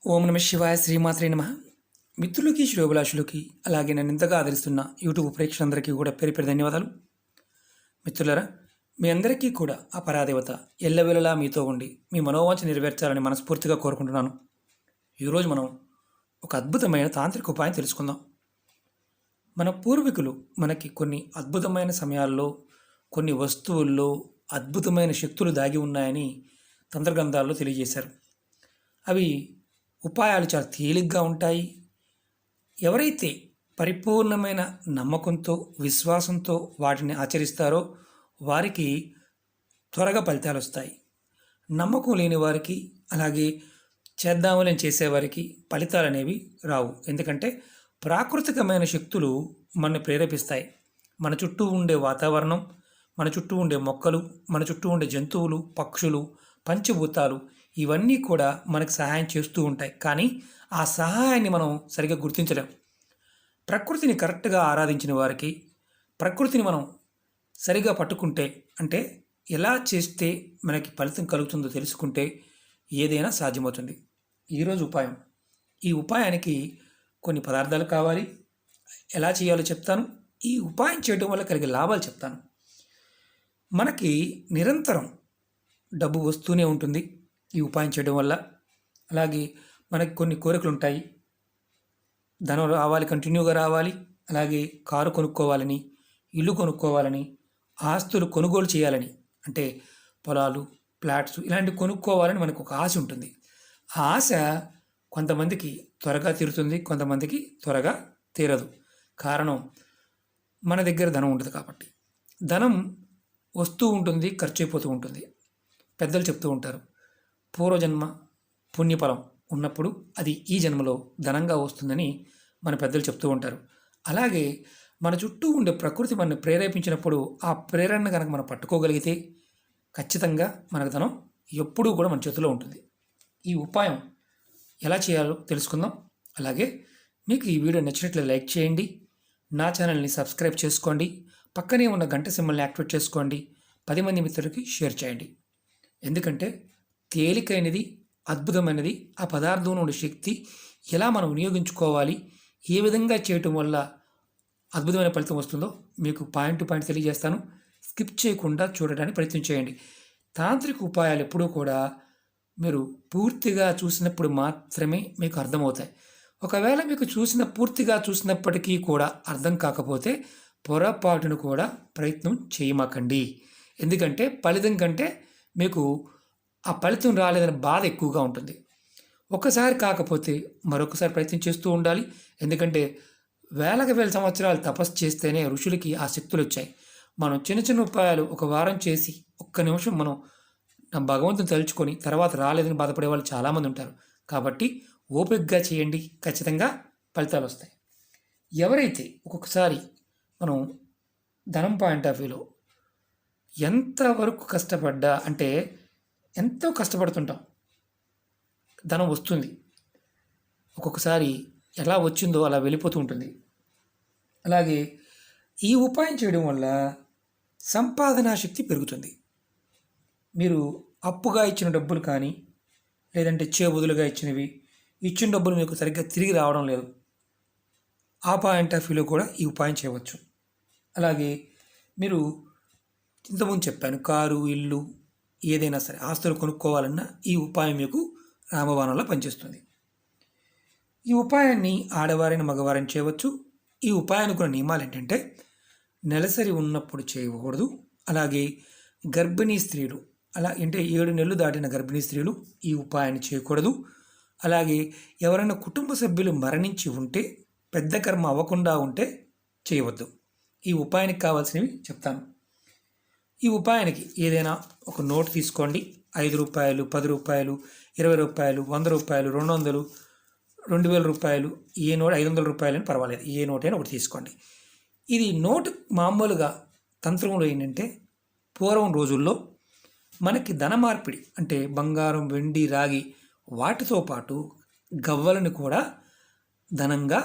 ఓం నమ శివాయ శ్రీమాత్రే నమ. మిత్రులకి శ్రేయోభిలాషులకి అలాగే నన్ను ఇంతగా ఆదరిస్తున్న యూట్యూబ్ ప్రేక్షకులందరికీ కూడా పేరు పేరు ధన్యవాదాలు. మిత్రులారా, మీ అందరికీ కూడా ఆ పరాదేవత ఎల్లవేళలా మీతో ఉండి మీ మనోవాంఛ నెరవేర్చాలని మనస్ఫూర్తిగా కోరుకుంటున్నాను. ఈరోజు మనం ఒక అద్భుతమైన తాంత్రిక ఉపాయం తెలుసుకుందాం. మన పూర్వీకులు మనకి కొన్ని అద్భుతమైన సమయాల్లో కొన్ని వస్తువుల్లో అద్భుతమైన శక్తులు దాగి ఉన్నాయని తంత్రగ్రంథాల్లో తెలియజేశారు. అవి ఉపాయాలు చాలా తేలిగ్గా ఉంటాయి. ఎవరైతే పరిపూర్ణమైన నమ్మకంతో విశ్వాసంతో వాటిని ఆచరిస్తారో వారికి త్వరగా ఫలితాలు వస్తాయి. నమ్మకం లేని వారికి అలాగే చేద్దామని చేసేవారికి ఫలితాలు అనేవి రావు. ఎందుకంటే ప్రాకృతికమైన శక్తులు మనల్ని ప్రేరేపిస్తాయి. మన చుట్టూ ఉండే వాతావరణం, మన చుట్టూ ఉండే మొక్కలు, మన చుట్టూ ఉండే జంతువులు, పక్షులు, పంచభూతాలు ఇవన్నీ కూడా మనకు సహాయం చేస్తూ ఉంటాయి. కానీ ఆ సహాయాన్ని మనం సరిగ్గా గుర్తించలేం. ప్రకృతిని కరెక్ట్గా ఆరాధించిన వారికి ప్రకృతిని మనం సరిగా పట్టుకుంటే, అంటే ఎలా చేస్తే మనకి ఫలితం కలుగుతుందో తెలుసుకుంటే ఏదైనా సాధ్యమవుతుంది. ఈరోజు ఉపాయం, ఈ ఉపాయానికి కొన్ని పదార్థాలు కావాలి. ఎలా చేయాలో చెప్తాను. ఈ ఉపాయం చేయడం వల్ల కలిగే లాభాలు చెప్తాను. మనకి నిరంతరం డబ్బు వస్తూనే ఉంటుంది ఈ ఉపాయం చేయడం వల్ల. అలాగే మనకి కొన్ని కోరికలు ఉంటాయి. ధనం రావాలి, కంటిన్యూగా రావాలి. అలాగే కారు కొనుక్కోవాలని, ఇల్లు కొనుక్కోవాలని, ఆస్తులు కొనుగోలు చేయాలని, అంటే పొలాలు, ఫ్లాట్స్ ఇలాంటివి కొనుక్కోవాలని మనకు ఒక ఆశ ఉంటుంది. ఆ ఆశ కొంతమందికి త్వరగా తీరుతుంది, కొంతమందికి త్వరగా తీరదు. కారణం మన దగ్గర ధనం ఉంటుంది కాబట్టి. ధనం వస్తూ ఉంటుంది, ఖర్చు అయిపోతూ ఉంటుంది. పెద్దలు చెప్తూ ఉంటారు, పూర్వజన్మ పుణ్యఫలం ఉన్నప్పుడు అది ఈ జన్మలో ధనంగా వస్తుందని మన పెద్దలు చెప్తూ ఉంటారు. అలాగే మన చుట్టూ ఉండే ప్రకృతి మనల్ని ప్రేరేపించినప్పుడు ఆ ప్రేరణ కనుక మనం పట్టుకోగలిగితే ఖచ్చితంగా మనకు ధనం ఎప్పుడూ కూడా మన చేతిలో ఉంటుంది. ఈ ఉపాయం ఎలా చేయాలో తెలుసుకుందాం. అలాగే మీకు ఈ వీడియో నచ్చినట్లు లైక్ చేయండి, నా ఛానల్ని సబ్స్క్రైబ్ చేసుకోండి, పక్కనే ఉన్న గంట సింబల్ని యాక్టివేట్ చేసుకోండి, 10 మంది మిత్రులకి షేర్ చేయండి. ఎందుకంటే తేలికైనది, అద్భుతమైనది ఆ పదార్థం నుండి శక్తి ఎలా మనం వినియోగించుకోవాలి, ఏ విధంగా చేయటం వల్ల అద్భుతమైన ఫలితం వస్తుందో మీకు పాయింట్ టు పాయింట్ తెలియజేస్తాను. స్కిప్ చేయకుండా చూడడానికి ప్రయత్నం చేయండి. తాంత్రిక ఉపాయాలు ఎప్పుడూ కూడా మీరు పూర్తిగా చూసినప్పుడు మాత్రమే మీకు అర్థమవుతాయి. ఒకవేళ మీకు పూర్తిగా చూసినప్పటికీ కూడా అర్థం కాకపోతే పొరపాటును కూడా ప్రయత్నం చేయమాకండి. ఎందుకంటే ఫలితం కంటే మీకు ఆ ఫలితం రాలేదనే బాధ ఎక్కువగా ఉంటుంది. ఒక్కసారి కాకపోతే మరొకసారి ప్రయత్నం చేస్తూ ఉండాలి. ఎందుకంటే వేల సంవత్సరాలు తపస్సు చేస్తేనే ఋషులకి ఆ శక్తులు వచ్చాయి. మనం చిన్న చిన్న ఉపాయాలు ఒక వారం చేసి ఒక్క నిమిషం మనం భగవంతుని తలుచుకొని తర్వాత రాలేదని బాధపడే వాళ్ళు చాలామంది ఉంటారు. కాబట్టి ఓపికగా చేయండి, ఖచ్చితంగా ఫలితాలు వస్తాయి. ఎవరైతే ఒక్కొక్కసారి మనం ధనం పాయింట్ ఆఫ్ వ్యూలో ఎంతవరకు కష్టపడ్డా, అంటే ఎంతో కష్టపడుతుంటాం, ధనం వస్తుంది, ఒక్కొక్కసారి ఎలా వచ్చిందో అలా వెళ్ళిపోతూ ఉంటుంది. అలాగే ఈ ఉపాయం చేయడం వల్ల సంపాదనా శక్తి పెరుగుతుంది. మీరు అప్పుగా ఇచ్చిన డబ్బులు కానీ లేదంటే చేబుదులుగా ఇచ్చిన డబ్బులు మీకు సరిగ్గా తిరిగి రావడం లేదు, ఆ పాయింట్ ఆఫ్ వ్యూలో కూడా ఈ ఉపాయం చేయవచ్చు. అలాగే మీరు ఇంతకుముందు చెప్పాను, కారు, ఇల్లు ఏదైనా సరే ఆస్తులు కొనుక్కోవాలన్నా ఈ ఉపాయం మీకు రామబాణంలా పనిచేస్తుంది. ఈ ఉపాయాన్ని ఆడవారైన మగవారైన చేయవచ్చు. ఈ ఉపాయానికి ఉన్న నియమాలు ఏంటంటే నెలసరి ఉన్నప్పుడు చేయకూడదు. అలాగే గర్భిణీ స్త్రీలు, అలా అంటే 7 నెలలు దాటిన గర్భిణీ స్త్రీలు ఈ ఉపాయాన్ని చేయకూడదు. అలాగే ఎవరైనా కుటుంబ సభ్యులు మరణించి ఉంటే, పెద్ద కర్మ అవ్వకుండా ఉంటే చేయవద్దు. ఈ ఉపాయానికి కావాల్సినవి చెప్తాను. ఈ ఉపాయానికి ఏదైనా ఒక నోట్ తీసుకోండి. 5 రూపాయలు, 10 రూపాయలు, 20 రూపాయలు, 100 రూపాయలు, 200, 2000 రూపాయలు, ఏ నోట్ 500 రూపాయలని పర్వాలేదు, ఏ నోట్ అయినా ఒకటి తీసుకోండి. ఇది నోటు మామూలుగా తంత్రంలో ఏంటంటే పూర్వం రోజుల్లో మనకి ధన మార్పిడి అంటే బంగారం, వెండి, రాగి వాటితో పాటు గవ్వలను కూడా ధనంగా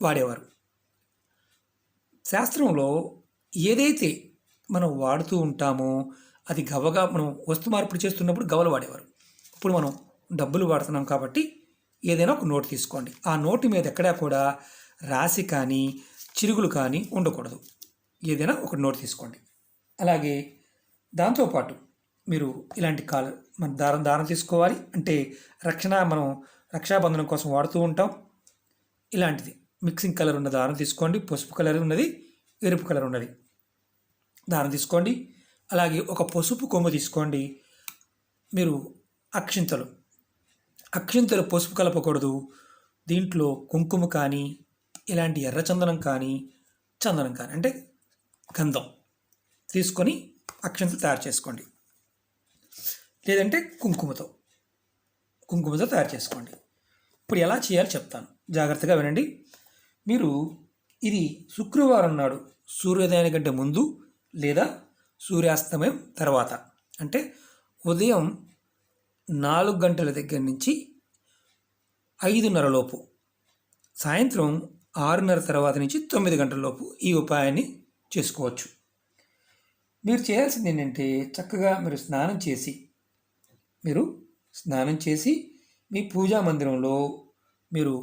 వాడేవారు. శాస్త్రంలో ఏదైతే మనం వాడుతూ ఉంటామో అది గవ్వగా మనం వస్తు మార్పిడి చేస్తున్నప్పుడు గవ్వలు వాడేవారు. ఇప్పుడు మనం డబ్బులు వాడుతున్నాం కాబట్టి ఏదైనా ఒక నోటు తీసుకోండి. ఆ నోటు మీద ఎక్కడా కూడా రాశి కానీ చిరుగులు కానీ ఉండకూడదు. ఏదైనా ఒక నోటు తీసుకోండి. అలాగే దాంతోపాటు మీరు ఇలాంటి మన దారం తీసుకోవాలి. అంటే మనం రక్షాబంధనం కోసం వాడుతూ ఉంటాం. ఇలాంటిది మిక్సింగ్ కలర్ ఉన్న దారం తీసుకోండి. పసుపు కలర్ ఉన్నది, ఎరుపు కలర్ ఉన్నది దారం తీసుకోండి. అలాగే ఒక పసుపు కొమ్ము తీసుకోండి. మీరు అక్షింతలు పసుపు కలపకూడదు. దీంట్లో కుంకుమ కానీ ఇలాంటి ఎర్రచందనం కానీ చందనం కానీ అంటే గంధం తీసుకొని అక్షింతలు తయారు చేసుకోండి. లేదంటే కుంకుమతో తయారు చేసుకోండి. ఇప్పుడు ఎలా చేయాలో చెప్తాను, జాగ్రత్తగా వినండి. మీరు ఇది శుక్రవారం నాడు సూర్యోదయానికంటే ముందు లేదా సూర్యాస్తమయం తర్వాత, అంటే ఉదయం 4 గంటల దగ్గర నుంచి 5:30 లోపు, సాయంత్రం 6:30 తర్వాత నుంచి 9 గంటల లోపు ఈ ఉపాయాన్ని చేసుకోవచ్చు. మీరు చేయాల్సింది ఏంటంటే చక్కగా మీరు స్నానం చేసి మీ పూజా మందిరంలో మీరు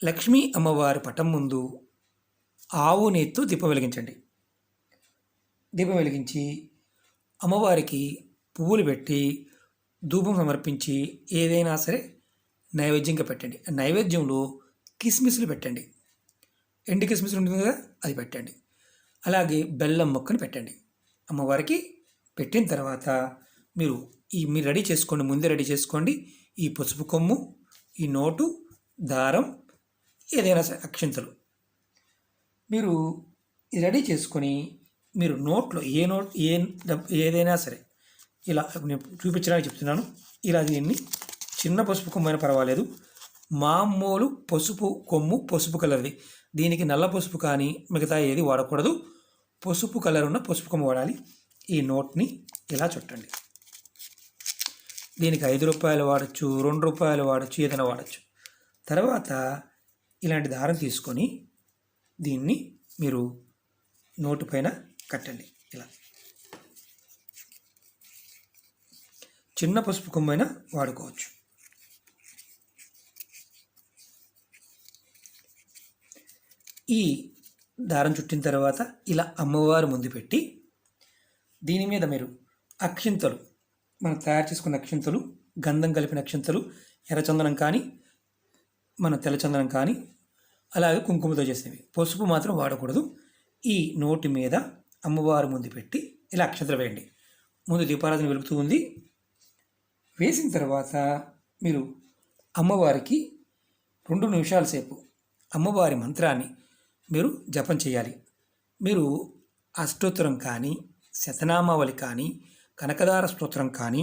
లక్ష్మీ అమ్మవారి పటం ముందు ఆవు నెయ్యితో దీపం వెలిగించండి. దీపం వెలిగించి అమ్మవారికి పువ్వులు పెట్టి ధూపం సమర్పించి ఏదైనా సరే నైవేద్యంగా పెట్టండి. నైవేద్యంలో కిస్మిస్లు పెట్టండి. ఎండు కిస్మిస్లు ఉంటుంది కదా, అది పెట్టండి. అలాగే బెల్లం ముక్కను పెట్టండి. అమ్మవారికి పెట్టిన తర్వాత మీరు ముందే రెడీ చేసుకోండి. ఈ పసుపు కొమ్ము, ఈ నోటు, దారం, ఏదైనా సరే అక్షింతలు మీరు ఇది రెడీ చేసుకొని మీరు నోట్లో ఏదైనా సరే ఇలా నేను చూపించడానికి చెప్తున్నాను. ఇలా దీన్ని చిన్న పసుపు కొమ్ము అయినా పర్వాలేదు, మామూలు పసుపు కొమ్ము, పసుపు కలర్ది. దీనికి నల్ల పసుపు కానీ మిగతా ఏది వాడకూడదు. పసుపు కలర్ ఉన్న పసుపు కొమ్ము వాడాలి. ఈ నోట్ని ఇలా చుట్టండి. దీనికి 5 రూపాయలు వాడచ్చు, 2 రూపాయలు వాడచ్చు, ఏదైనా వాడచ్చు. తర్వాత ఇలాంటి దారం తీసుకొని దీన్ని మీరు నోటు పైన కట్టండి. ఇలా చిన్న పసుపు కొమ్మైనా వాడుకోవచ్చు. ఈ దారం చుట్టిన తర్వాత ఇలా అమ్మవారు ముందు పెట్టి దీని మీద మీరు అక్షింతలు, మనం తయారు చేసుకున్న అక్షింతలు, గంధం కలిపిన అక్షింతలు, ఎర్రచందనం కానీ మన తెల్లచందనం కానీ, అలాగే కుంకుమతో చేసేవి, పసుపు మాత్రం వాడకూడదు. ఈ నోటి మీద అమ్మవారు ముందు పెట్టి ఇలా అక్షంతలు వేయండి. ముందు దీపారాధన వెలుగుతూ ఉంది. వేసిన తర్వాత మీరు అమ్మవారికి 2 నిమిషాల సేపు అమ్మవారి మంత్రాన్ని మీరు జపం చేయాలి. మీరు అష్టోత్తరం కానీ, శతనామావళి కానీ, కనకదార స్తోత్రం కానీ,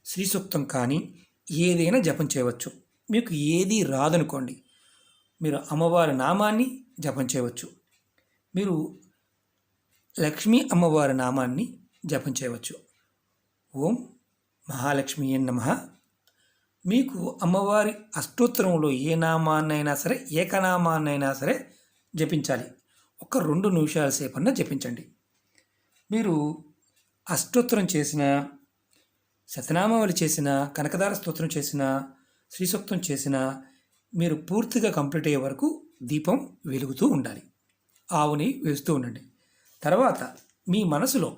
శ్రీ సూక్తం కానీ ఏదైనా జపం చేయవచ్చు. మీకు ఏది రాదనుకోండి, మీరు అమ్మవారి నామాన్ని జపం చేయవచ్చు. మీరు లక్ష్మీ అమ్మవారి నామాన్ని జపం చేయవచ్చు. ఓం మహాలక్ష్మి నమః. మీకు అమ్మవారి అష్టోత్తరంలో ఏ నామాన్నైనా సరే, ఏకనామాన్నైనా సరే జపించాలి. ఒక 2 నిమిషాల సేపన్నా జపించండి. మీరు అష్టోత్తరం చేసిన, శతనామావళి చేసిన, కనకదార స్తోత్రం చేసిన, శ్రీ సూక్తం చేసిన, మీరు పూర్తిగా కంప్లీట్ అయ్యే వరకు దీపం వెలుగుతూ ఉండాలి. ఆవుని వేస్తూ ఉండండి. తర్వాత మీ మనసులో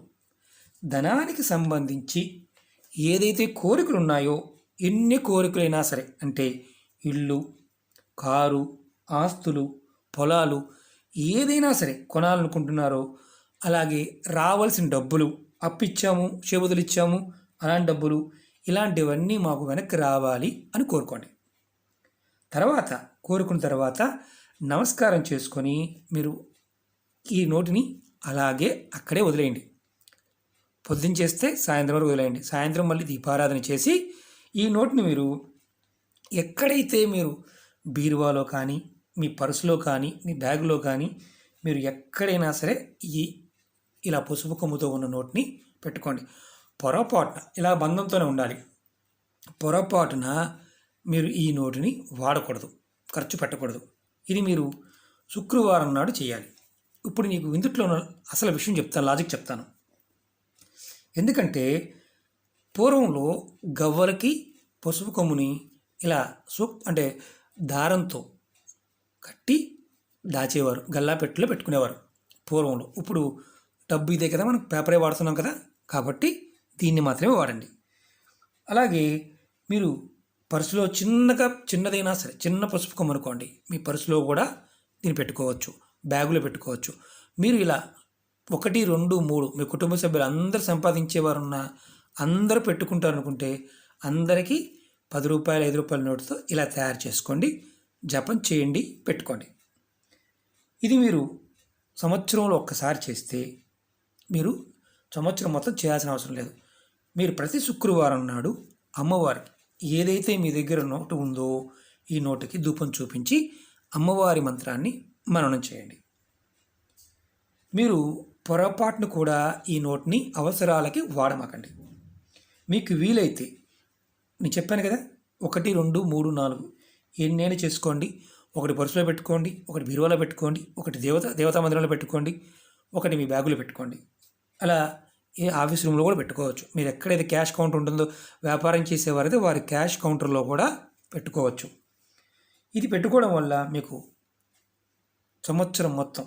ధనానికి సంబంధించి ఏదైతే కోరికలు ఉన్నాయో, ఎన్ని కోరికలైనా సరే, అంటే ఇల్లు, కారు, ఆస్తులు, పొలాలు ఏదైనా సరే కొనాలనుకుంటున్నారో, అలాగే రావాల్సిన డబ్బులు, అప్పిచ్చాము, చెబుదలు ఇచ్చాము, అలాంటి డబ్బులు, ఇలాంటివన్నీ మాకు వెనక్కి రావాలి అని కోరుకోండి. తర్వాత కోరుకున్న తర్వాత నమస్కారం చేసుకొని మీరు ఈ నోటిని అలాగే అక్కడే వదిలేయండి. పొద్దున్న చేస్తే సాయంత్రం వరకు వదిలేయండి. సాయంత్రం మళ్ళీ దీపారాధన చేసి ఈ నోటిని మీరు ఎక్కడైతే మీరు బీరువాలో కానీ, మీ పర్సులో కానీ, మీ బ్యాగులో కానీ, మీరు ఎక్కడైనా సరే ఇలా పసుపు కొమ్ముతో ఉన్న నోట్ని పెట్టుకోండి. పొరపాటున ఇలా బంధంతోనే ఉండాలి. పొరపాటున మీరు ఈ నోటిని వాడకూడదు, ఖర్చు పెట్టకూడదు. ఇది మీరు శుక్రవారం నాడు చేయాలి. ఇప్పుడు నీకు ఇందుట్లో అసలు విషయం చెప్తాను, లాజిక్ చెప్తాను. ఎందుకంటే పూర్వంలో గవ్వలకి పసుపు కొమ్ముని ఇలా అంటే దారంతో కట్టి దాచేవారు, గల్లాపెట్టులో పెట్టుకునేవారు పూర్వంలో. ఇప్పుడు డబ్బు ఇదే కదా, మనం పేపరే వాడుతున్నాం కదా, కాబట్టి దీన్ని మాత్రమే వాడండి. అలాగే మీరు పర్సులో చిన్నదైనా సరే చిన్న పసుపు కొమ్మ అనుకోండి, మీ పర్సులో కూడా దీన్ని పెట్టుకోవచ్చు, బ్యాగులో పెట్టుకోవచ్చు. మీరు ఇలా 1, 2, 3 మీ కుటుంబ సభ్యులు అందరూ సంపాదించేవారున్న అందరూ పెట్టుకుంటారు అనుకుంటే అందరికీ 10 రూపాయలు 5 రూపాయల నోటుతో ఇలా తయారు చేసుకోండి, జపం చేయండి, పెట్టుకోండి. ఇది మీరు సంవత్సరంలో ఒక్కసారి చేస్తే మీరు సంవత్సరం మొత్తం చేయాల్సిన అవసరం లేదు. మీరు ప్రతి శుక్రవారం నాడు అమ్మవారికి ఏదైతే మీ దగ్గర నోటు ఉందో ఈ నోటుకి ధూపం చూపించి అమ్మవారి మంత్రాన్ని మననం చేయండి. మీరు పొరపాటును కూడా ఈ నోట్ని అవసరాలకి వాడమాకండి. మీకు వీలైతే నేను చెప్పాను కదా, 1, 2, 3, 4 ఎన్నైనా చేసుకోండి. ఒకటి పర్సులో పెట్టుకోండి, ఒకటి బీరువాలో పెట్టుకోండి, ఒకటి దేవతా మందిరంలో పెట్టుకోండి, ఒకటి మీ బ్యాగులో పెట్టుకోండి. అలా ఏ ఆఫీస్ రూమ్లో కూడా పెట్టుకోవచ్చు. మీరు ఎక్కడైతే క్యాష్ కౌంటర్ ఉంటుందో వ్యాపారం చేసేవారైతే వారి క్యాష్ కౌంటర్లో కూడా పెట్టుకోవచ్చు. ఇది పెట్టుకోవడం వల్ల మీకు సంవత్సరం మొత్తం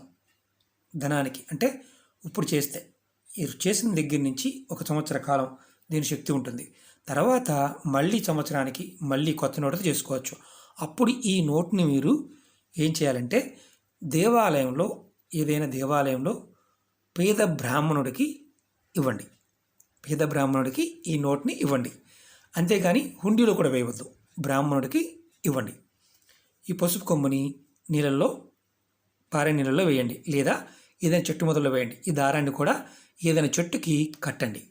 ధనానికి, అంటే ఇప్పుడు చేస్తే చేసిన దగ్గర నుంచి 1 సంవత్సర కాలం దీని శక్తి ఉంటుంది. తర్వాత మళ్ళీ సంవత్సరానికి మళ్ళీ కొత్త నోటుతో చేసుకోవచ్చు. అప్పుడు ఈ నోట్ని మీరు ఏం చేయాలంటే దేవాలయంలో, ఏదైనా దేవాలయంలో పేద బ్రాహ్మణుడికి ఇవ్వండి. పేద బ్రాహ్మణుడికి ఈ నోట్ని ఇవ్వండి. అంతేగాని హుండీలో కూడా వేయవద్దు, బ్రాహ్మణుడికి ఇవ్వండి. ఈ పసుపు కొమ్ముని నీళ్ళల్లో, పారే నీళ్ళల్లో వేయండి, లేదా ఏదైనా చెట్టు మొదల్లో వేయండి. ఈ దారాన్ని కూడా ఏదైనా చెట్టుకి కట్టండి,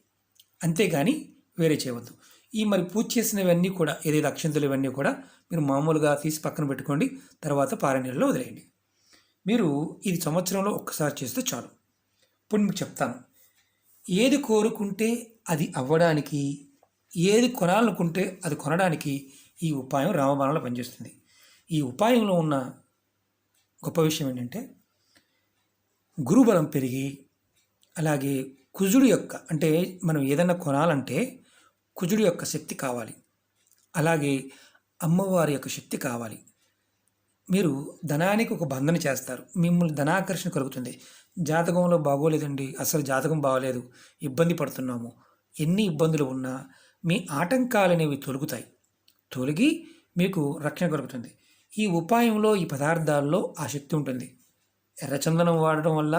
అంతేగాని వేరే చేయవద్దు. ఈ మరి పూజ చేసినవన్నీ కూడా, ఏదైతే అక్షంతలు ఇవన్నీ కూడా మీరు మామూలుగా తీసి పక్కన పెట్టుకోండి, తర్వాత పారే నీళ్ళలో వదిలేయండి. మీరు ఇది సంవత్సరంలో ఒక్కసారి చేస్తే చాలు. ఇప్పుడు మీకు చెప్తాను, ఏది కోరుకుంటే అది అవ్వడానికి, ఏది కొనాలనుకుంటే అది కొనడానికి ఈ ఉపాయం రామబాణంలో పనిచేస్తుంది. ఈ ఉపాయంలో ఉన్న గొప్ప విషయం ఏంటంటే గురుబలం పెరిగి, అలాగే కుజుడు యొక్క, అంటే మనం ఏదైనా కొనాలంటే కుజుడు యొక్క శక్తి కావాలి, అలాగే అమ్మవారి యొక్క శక్తి కావాలి. మీరు ధనానికి ఒక బంధన చేస్తారు, మిమ్మల్ని ధనాకర్షణ కలుగుతుంది. జాతకంలో బాగోలేదండి, అసలు జాతకం బాగోలేదు, ఇబ్బంది పడుతున్నాము, ఎన్ని ఇబ్బందులు ఉన్నా మీ ఆటంకాలు అనేవి తొలగి మీకు రక్షణ కలుగుతుంది. ఈ ఉపాయంలో, ఈ పదార్థాల్లో ఆ శక్తి ఉంటుంది. ఎర్రచందనం వాడటం వల్ల,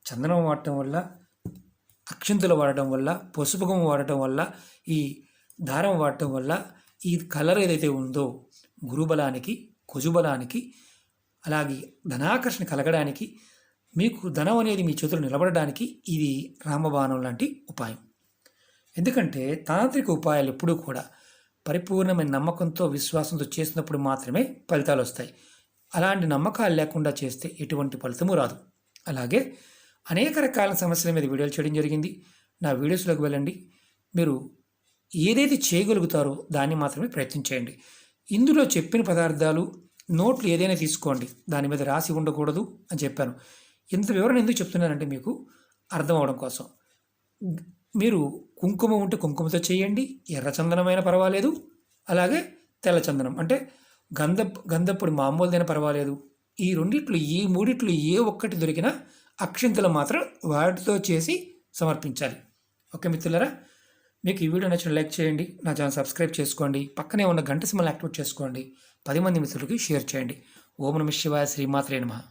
చందనం వాడటం వల్ల, అక్షంతలు వాడటం వల్ల, పసుపుకం వాడటం వల్ల, ఈ దారం వాడటం వల్ల ఈ కలర్ ఏదైతే ఉందో గురుబలానికి, కుజుబలానికి, అలాగే ధనాకర్షణ కలగడానికి, మీకు ధనం అనేది మీ చేతులు నిలబడడానికి ఇది రామబాణం లాంటి ఉపాయం. ఎందుకంటే తాంత్రిక ఉపాయాలు ఎప్పుడూ కూడా పరిపూర్ణమైన నమ్మకంతో, విశ్వాసంతో చేసినప్పుడు మాత్రమే ఫలితాలు వస్తాయి. అలాంటి నమ్మకాలు లేకుండా చేస్తే ఎటువంటి ఫలితము రాదు. అలాగే అనేక రకాల సమస్యల మీద వీడియోలు చేయడం జరిగింది. నా వీడియోస్లోకి వెళ్ళండి. మీరు ఏదైతే చేయగలుగుతారో దాన్ని మాత్రమే ప్రయత్నించేయండి. ఇందులో చెప్పిన పదార్థాలు, నోట్లు ఏదైనా తీసుకోండి, దాని మీద రాసి ఉండకూడదు అని చెప్పాను. ఇంత వివరణ ఎందుకు చెప్తున్నానంటే మీకు అర్థం అవడం కోసం. మీరు కుంకుమ ఉంటే కుంకుమతో చేయండి, ఎర్రచందనమైనా పర్వాలేదు, అలాగే తెల్లచందనం అంటే గంధപ്പൊడి మామూలుదైనా పర్వాలేదు. ఈ మూడిట్లో ఏ ఒక్కటి దొరికినా అక్షింతలు మాత్రం వాటితో చేసి సమర్పించాలి. ఓకే మిత్రులారా, మీకు ఈ వీడియో నచ్చిన లైక్ చేయండి, నా ఛానల్ సబ్స్క్రైబ్ చేసుకోండి, పక్కనే ఉన్న గంట సింబల్ యాక్టివేట్ చేసుకోండి, 10 మంది మిత్రులకి షేర్ చేయండి. ఓం నమః శివాయ, శ్రీమాత్రే నమః.